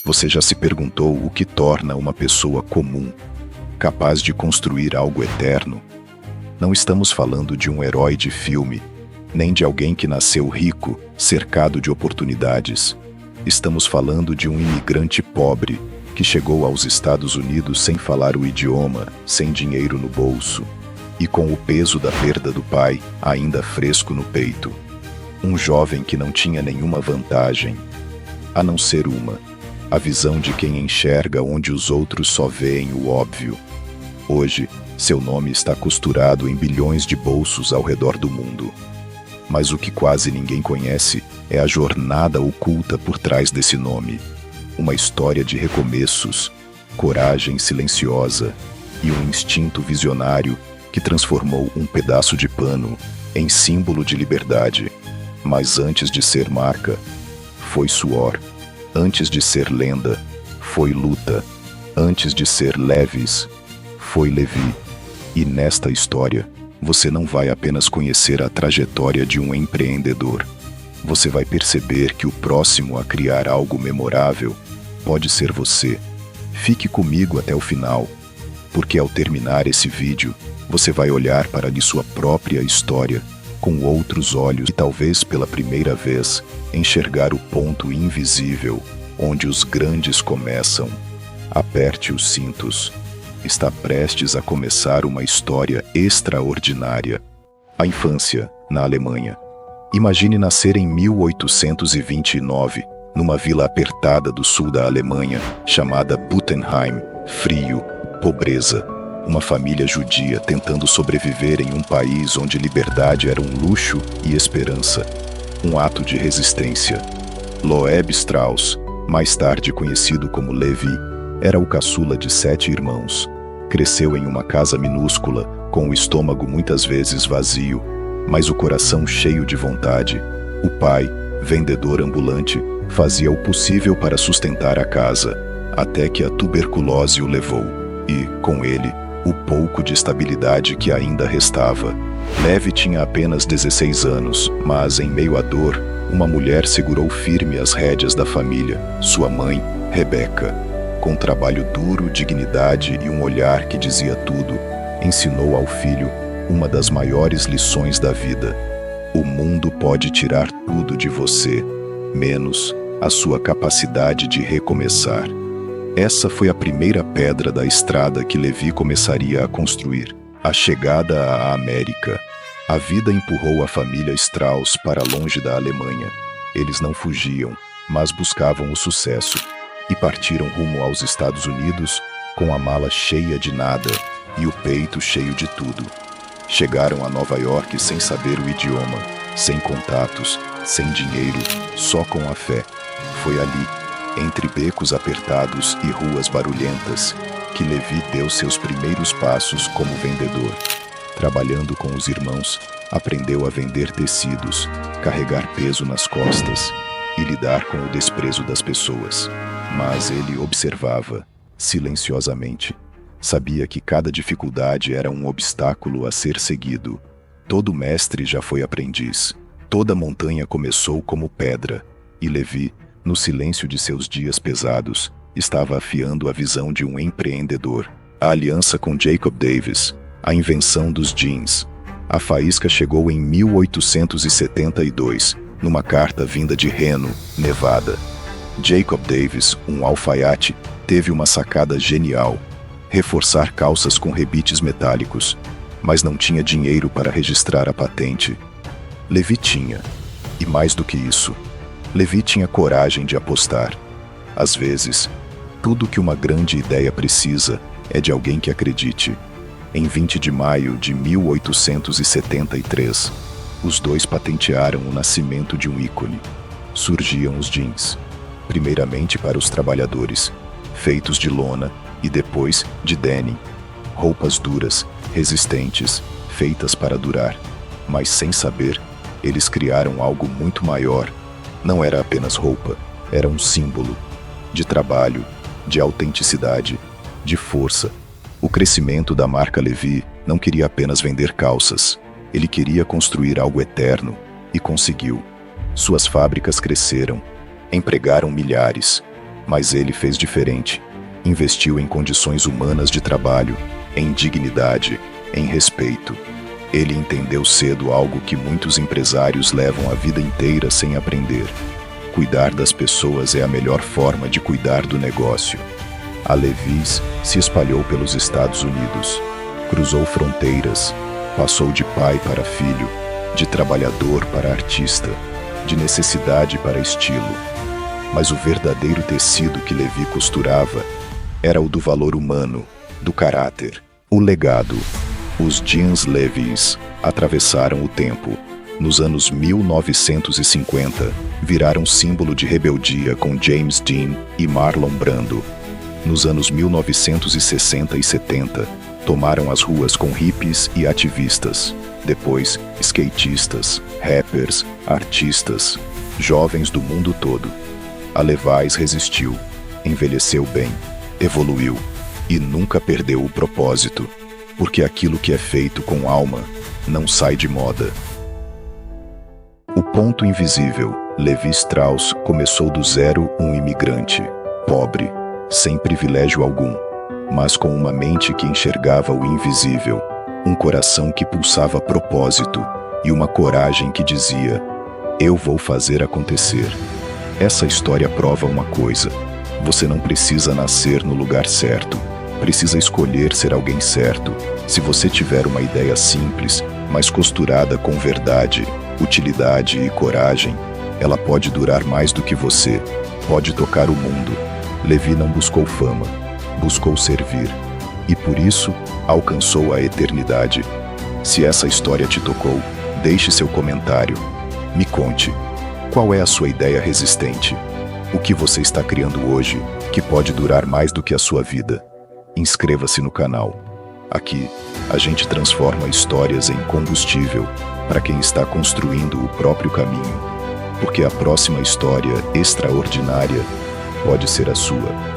Você já se perguntou o que torna uma pessoa comum, capaz de construir algo eterno? Não estamos falando de um herói de filme, nem de alguém que nasceu rico, cercado de oportunidades. Estamos falando de um imigrante pobre que chegou aos Estados Unidos sem falar o idioma, sem dinheiro no bolso e com o peso da perda do pai ainda fresco no peito. Um jovem que não tinha nenhuma vantagem, a não ser a visão de quem enxerga onde os outros só veem o óbvio. Hoje, seu nome está costurado em bilhões de bolsos ao redor do mundo. Mas o que quase ninguém conhece é a jornada oculta por trás desse nome. Uma história de recomeços, coragem silenciosa e um instinto visionário que transformou um pedaço de pano em símbolo de liberdade. Mas antes de ser marca, foi suor. Antes de ser lenda, foi luta. Antes de ser Levis, foi Levi. E nesta história, você não vai apenas conhecer a trajetória de um empreendedor. Você vai perceber que o próximo a criar algo memorável pode ser você. Fique comigo até o final, porque ao terminar esse vídeo, você vai olhar para sua própria história com outros olhos e talvez pela primeira vez enxergar o ponto invisível onde os grandes começam. Aperte os cintos. Está prestes a começar uma história extraordinária. A infância, na Alemanha. Imagine nascer em 1829, numa vila apertada do sul da Alemanha, chamada Buttenheim. Frio, pobreza. Uma família judia tentando sobreviver em um país onde liberdade era um luxo e esperança. Um ato de resistência. Loeb Strauss, mais tarde conhecido como Levi, era o caçula de 7 irmãos. Cresceu em uma casa minúscula, com o estômago muitas vezes vazio, mas o coração cheio de vontade. O pai, vendedor ambulante, fazia o possível para sustentar a casa, até que a tuberculose o levou, e, com ele, o pouco de estabilidade que ainda restava. Levi tinha apenas 16 anos, mas, em meio à dor, uma mulher segurou firme as rédeas da família, sua mãe, Rebecca. Com trabalho duro, dignidade e um olhar que dizia tudo, ensinou ao filho uma das maiores lições da vida. O mundo pode tirar tudo de você, menos a sua capacidade de recomeçar. Essa foi a primeira pedra da estrada que Levi começaria a construir, a chegada à América. A vida empurrou a família Strauss para longe da Alemanha. Eles não fugiam, mas buscavam o sucesso, e partiram rumo aos Estados Unidos com a mala cheia de nada e o peito cheio de tudo. Chegaram a Nova York sem saber o idioma, sem contatos, sem dinheiro, só com a fé. Foi ali, entre becos apertados e ruas barulhentas, que Levi deu seus primeiros passos como vendedor. Trabalhando com os irmãos, aprendeu a vender tecidos, carregar peso nas costas e lidar com o desprezo das pessoas. Mas ele observava, silenciosamente. Sabia que cada dificuldade era um obstáculo a ser seguido. Todo mestre já foi aprendiz. Toda montanha começou como pedra, e Levi, no silêncio de seus dias pesados, estava afiando a visão de um empreendedor. A aliança com Jacob Davis, a invenção dos jeans. A faísca chegou em 1872, numa carta vinda de Reno, Nevada. Jacob Davis, um alfaiate, teve uma sacada genial: reforçar calças com rebites metálicos, mas não tinha dinheiro para registrar a patente. Levi tinha, e mais do que isso, Levi tinha coragem de apostar. Às vezes, tudo que uma grande ideia precisa é de alguém que acredite. Em 20 de maio de 1873, os dois patentearam o nascimento de um ícone. Surgiam os jeans, primeiramente para os trabalhadores, feitos de lona e depois de denim. Roupas duras, resistentes, feitas para durar. Mas sem saber, eles criaram algo muito maior. Não era apenas roupa, era um símbolo de trabalho, de autenticidade, de força. O crescimento da marca Levi não queria apenas vender calças. Ele queria construir algo eterno, e conseguiu. Suas fábricas cresceram, empregaram milhares, Mas ele fez diferente. Investiu em condições humanas de trabalho, em dignidade, em respeito. Ele entendeu cedo algo que muitos empresários levam a vida inteira sem aprender. Cuidar das pessoas é a melhor forma de cuidar do negócio. A Levi's se espalhou pelos Estados Unidos, cruzou fronteiras, passou de pai para filho, de trabalhador para artista, de necessidade para estilo. Mas o verdadeiro tecido que Levi costurava era o do valor humano, do caráter, o legado. Os jeans Levi's atravessaram o tempo. Nos anos 1950, viraram símbolo de rebeldia com James Dean e Marlon Brando. Nos anos 1960 e 70, tomaram as ruas com hippies e ativistas. Depois, skatistas, rappers, artistas, jovens do mundo todo. A Levi's resistiu, envelheceu bem, evoluiu e nunca perdeu o propósito, porque aquilo que é feito com alma não sai de moda. O ponto invisível. Levi Strauss começou do zero, um imigrante, pobre, sem privilégio algum, mas com uma mente que enxergava o invisível, um coração que pulsava propósito e uma coragem que dizia: eu vou fazer acontecer. Essa história prova uma coisa: você não precisa nascer no lugar certo, precisa escolher ser alguém certo. Se você tiver uma ideia simples, mas costurada com verdade, utilidade e coragem, ela pode durar mais do que você, pode tocar o mundo. Levi não buscou fama, buscou servir, e por isso alcançou a eternidade. Se essa história te tocou, deixe seu comentário. Me conte, qual é a sua ideia resistente? O que você está criando hoje que pode durar mais do que a sua vida? Inscreva-se no canal. Aqui, a gente transforma histórias em combustível para quem está construindo o próprio caminho. Porque a próxima história extraordinária pode ser a sua.